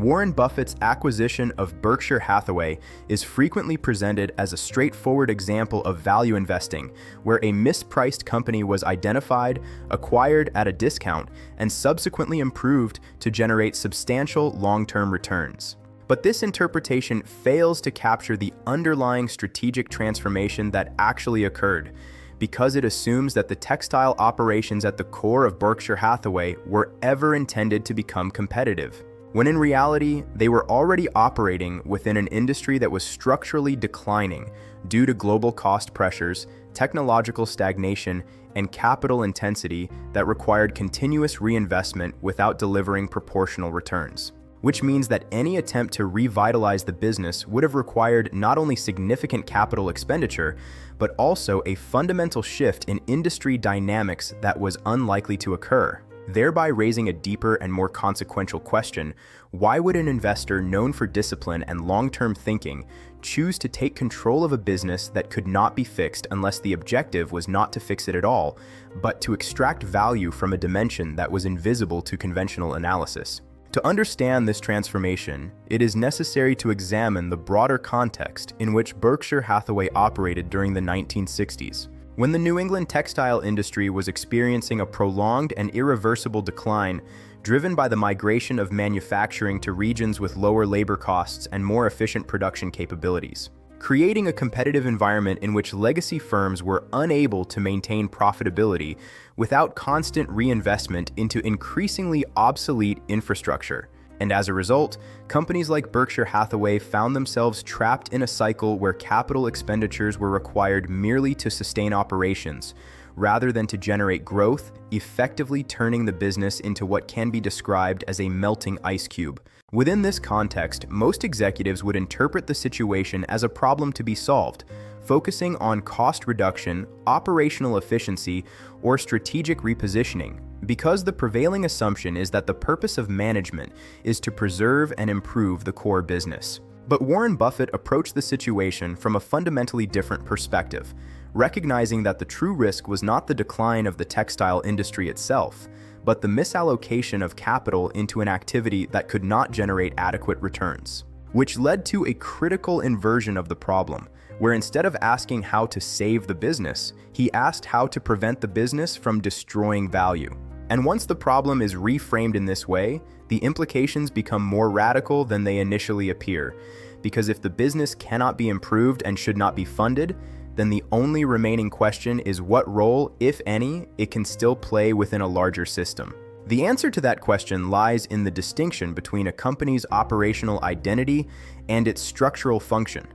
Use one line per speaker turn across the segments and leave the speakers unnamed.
Warren Buffett's acquisition of Berkshire Hathaway is frequently presented as a straightforward example of value investing, where a mispriced company was identified, acquired at a discount, and subsequently improved to generate substantial long-term returns. But this interpretation fails to capture the underlying strategic transformation that actually occurred, because it assumes that the textile operations at the core of Berkshire Hathaway were ever intended to become competitive, when in reality, they were already operating within an industry that was structurally declining due to global cost pressures, technological stagnation, and capital intensity that required continuous reinvestment without delivering proportional returns. Which means that any attempt to revitalize the business would have required not only significant capital expenditure, but also a fundamental shift in industry dynamics that was unlikely to occur, thereby raising a deeper and more consequential question: why would an investor known for discipline and long-term thinking choose to take control of a business that could not be fixed unless the objective was not to fix it at all, but to extract value from a dimension that was invisible to conventional analysis? To understand this transformation, it is necessary to examine the broader context in which Berkshire Hathaway operated during the 1960s. When the New England textile industry was experiencing a prolonged and irreversible decline, driven by the migration of manufacturing to regions with lower labor costs and more efficient production capabilities, creating a competitive environment in which legacy firms were unable to maintain profitability without constant reinvestment into increasingly obsolete infrastructure. And as a result, companies like Berkshire Hathaway found themselves trapped in a cycle where capital expenditures were required merely to sustain operations, rather than to generate growth, effectively turning the business into what can be described as a melting ice cube. Within this context, most executives would interpret the situation as a problem to be solved, focusing on cost reduction, operational efficiency, or strategic repositioning, because the prevailing assumption is that the purpose of management is to preserve and improve the core business. But Warren Buffett approached the situation from a fundamentally different perspective, recognizing that the true risk was not the decline of the textile industry itself, but the misallocation of capital into an activity that could not generate adequate returns, which led to a critical inversion of the problem, where instead of asking how to save the business, he asked how to prevent the business from destroying value. And once the problem is reframed in this way, the implications become more radical than they initially appear, because if the business cannot be improved and should not be funded, then the only remaining question is what role, if any, it can still play within a larger system. The answer to that question lies in the distinction between a company's operational identity and its structural function,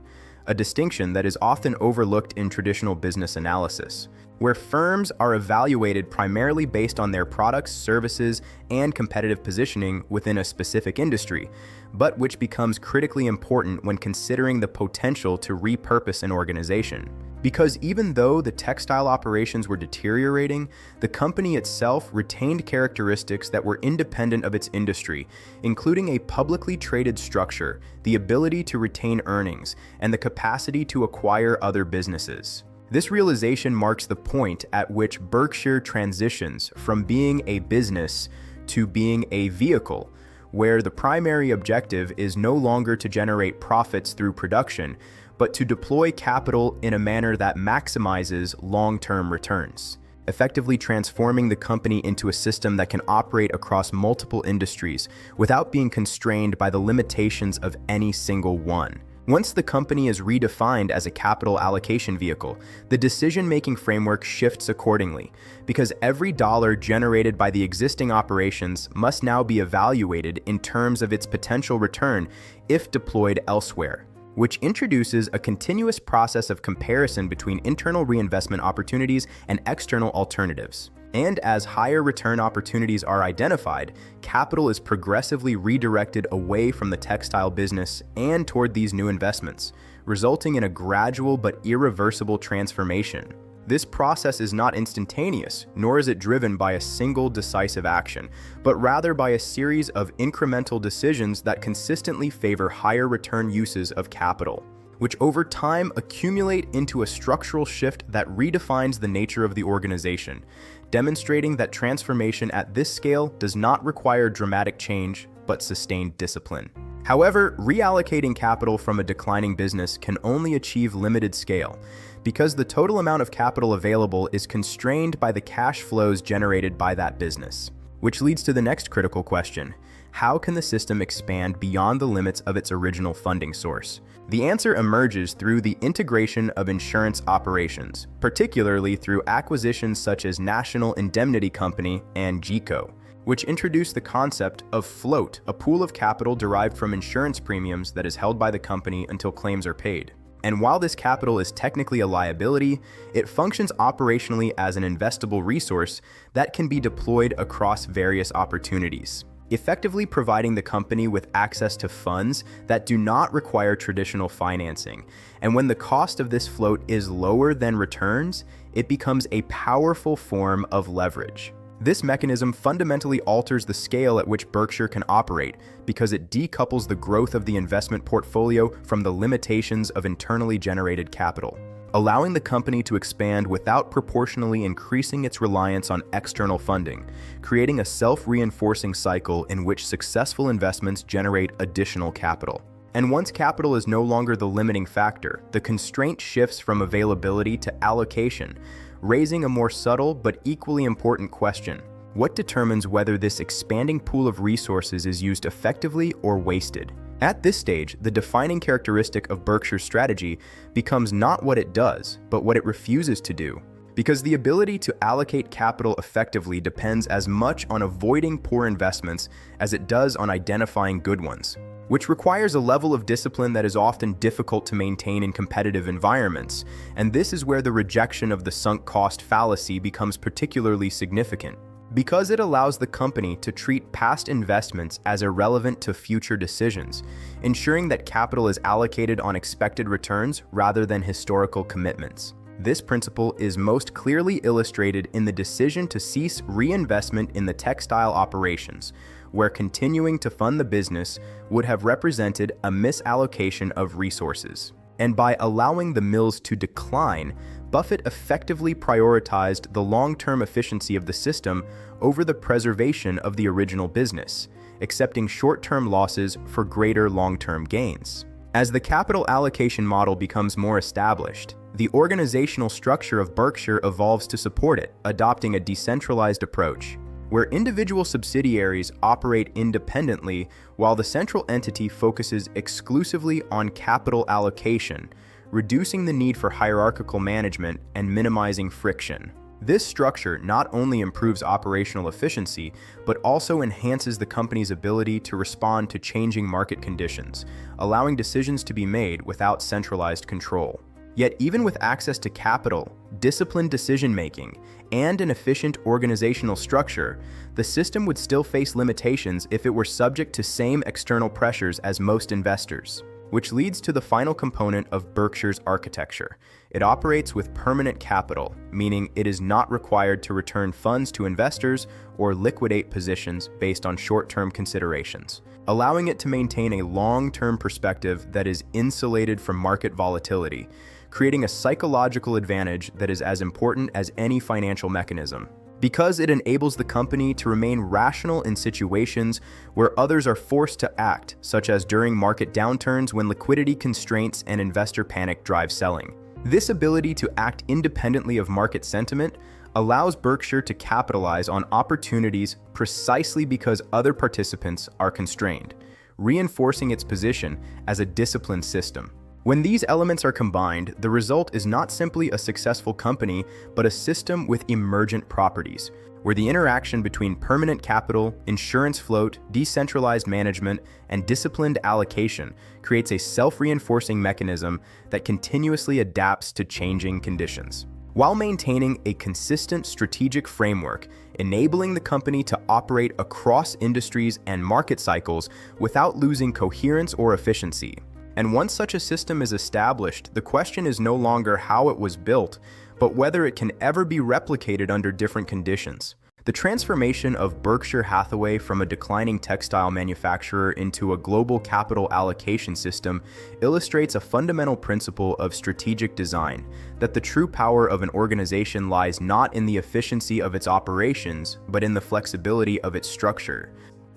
a distinction that is often overlooked in traditional business analysis, where firms are evaluated primarily based on their products, services, and competitive positioning within a specific industry, but which becomes critically important when considering the potential to repurpose an organization. Because even though the textile operations were deteriorating, the company itself retained characteristics that were independent of its industry, including a publicly traded structure, the ability to retain earnings, and the capacity to acquire other businesses. This realization marks the point at which Berkshire transitions from being a business to being a vehicle, where the primary objective is no longer to generate profits through production, but to deploy capital in a manner that maximizes long-term returns, effectively transforming the company into a system that can operate across multiple industries without being constrained by the limitations of any single one. Once the company is redefined as a capital allocation vehicle, the decision-making framework shifts accordingly, because every dollar generated by the existing operations must now be evaluated in terms of its potential return if deployed elsewhere, which introduces a continuous process of comparison between internal reinvestment opportunities and external alternatives. And as higher return opportunities are identified, capital is progressively redirected away from the textile business and toward these new investments, resulting in a gradual but irreversible transformation. This process is not instantaneous, nor is it driven by a single decisive action, but rather by a series of incremental decisions that consistently favor higher return uses of capital, which over time accumulate into a structural shift that redefines the nature of the organization, demonstrating that transformation at this scale does not require dramatic change, but sustained discipline. However, reallocating capital from a declining business can only achieve limited scale because the total amount of capital available is constrained by the cash flows generated by that business. Which leads to the next critical question: how can the system expand beyond the limits of its original funding source? The answer emerges through the integration of insurance operations, particularly through acquisitions such as National Indemnity Company and GEICO, which introduce the concept of float, a pool of capital derived from insurance premiums that is held by the company until claims are paid. And while this capital is technically a liability, it functions operationally as an investable resource that can be deployed across various opportunities, effectively providing the company with access to funds that do not require traditional financing. And when the cost of this float is lower than returns, it becomes a powerful form of leverage. This mechanism fundamentally alters the scale at which Berkshire can operate because it decouples the growth of the investment portfolio from the limitations of internally generated capital, allowing the company to expand without proportionally increasing its reliance on external funding, creating a self-reinforcing cycle in which successful investments generate additional capital. And once capital is no longer the limiting factor, the constraint shifts from availability to allocation, raising a more subtle but equally important question: what determines whether this expanding pool of resources is used effectively or wasted? At this stage, the defining characteristic of Berkshire's strategy becomes not what it does, but what it refuses to do. Because the ability to allocate capital effectively depends as much on avoiding poor investments as it does on identifying good ones, which requires a level of discipline that is often difficult to maintain in competitive environments. And this is where the rejection of the sunk cost fallacy becomes particularly significant, because it allows the company to treat past investments as irrelevant to future decisions, ensuring that capital is allocated on expected returns rather than historical commitments. This principle is most clearly illustrated in the decision to cease reinvestment in the textile operations, where continuing to fund the business would have represented a misallocation of resources. And by allowing the mills to decline, Buffett effectively prioritized the long-term efficiency of the system over the preservation of the original business, accepting short-term losses for greater long-term gains. As the capital allocation model becomes more established, the organizational structure of Berkshire evolves to support it, adopting a decentralized approach, where individual subsidiaries operate independently while the central entity focuses exclusively on capital allocation, reducing the need for hierarchical management and minimizing friction. This structure not only improves operational efficiency, but also enhances the company's ability to respond to changing market conditions, allowing decisions to be made without centralized control. Yet even with access to capital, disciplined decision-making, and an efficient organizational structure, the system would still face limitations if it were subject to same external pressures as most investors. Which leads to the final component of Berkshire's architecture. It operates with permanent capital, meaning it is not required to return funds to investors or liquidate positions based on short-term considerations, allowing it to maintain a long-term perspective that is insulated from market volatility, creating a psychological advantage that is as important as any financial mechanism. Because it enables the company to remain rational in situations where others are forced to act, such as during market downturns when liquidity constraints and investor panic drive selling. This ability to act independently of market sentiment allows Berkshire to capitalize on opportunities precisely because other participants are constrained, reinforcing its position as a disciplined system. When these elements are combined, the result is not simply a successful company, but a system with emergent properties, where the interaction between permanent capital, insurance float, decentralized management, and disciplined allocation creates a self-reinforcing mechanism that continuously adapts to changing conditions, while maintaining a consistent strategic framework, enabling the company to operate across industries and market cycles without losing coherence or efficiency. And once such a system is established, the question is no longer how it was built, but whether it can ever be replicated under different conditions. The transformation of Berkshire Hathaway from a declining textile manufacturer into a global capital allocation system illustrates a fundamental principle of strategic design, that the true power of an organization lies not in the efficiency of its operations, but in the flexibility of its structure.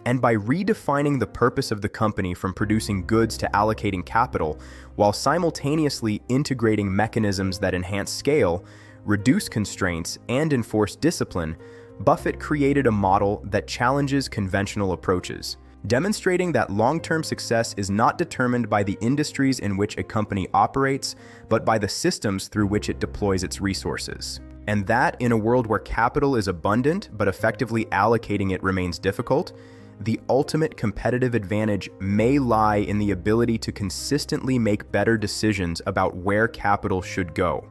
And by redefining the purpose of the company from producing goods to allocating capital, while simultaneously integrating mechanisms that enhance scale, reduce constraints, and enforce discipline, Buffett created a model that challenges conventional approaches, demonstrating that long-term success is not determined by the industries in which a company operates, but by the systems through which it deploys its resources. And that, in a world where capital is abundant, but effectively allocating it remains difficult, the ultimate competitive advantage may lie in the ability to consistently make better decisions about where capital should go.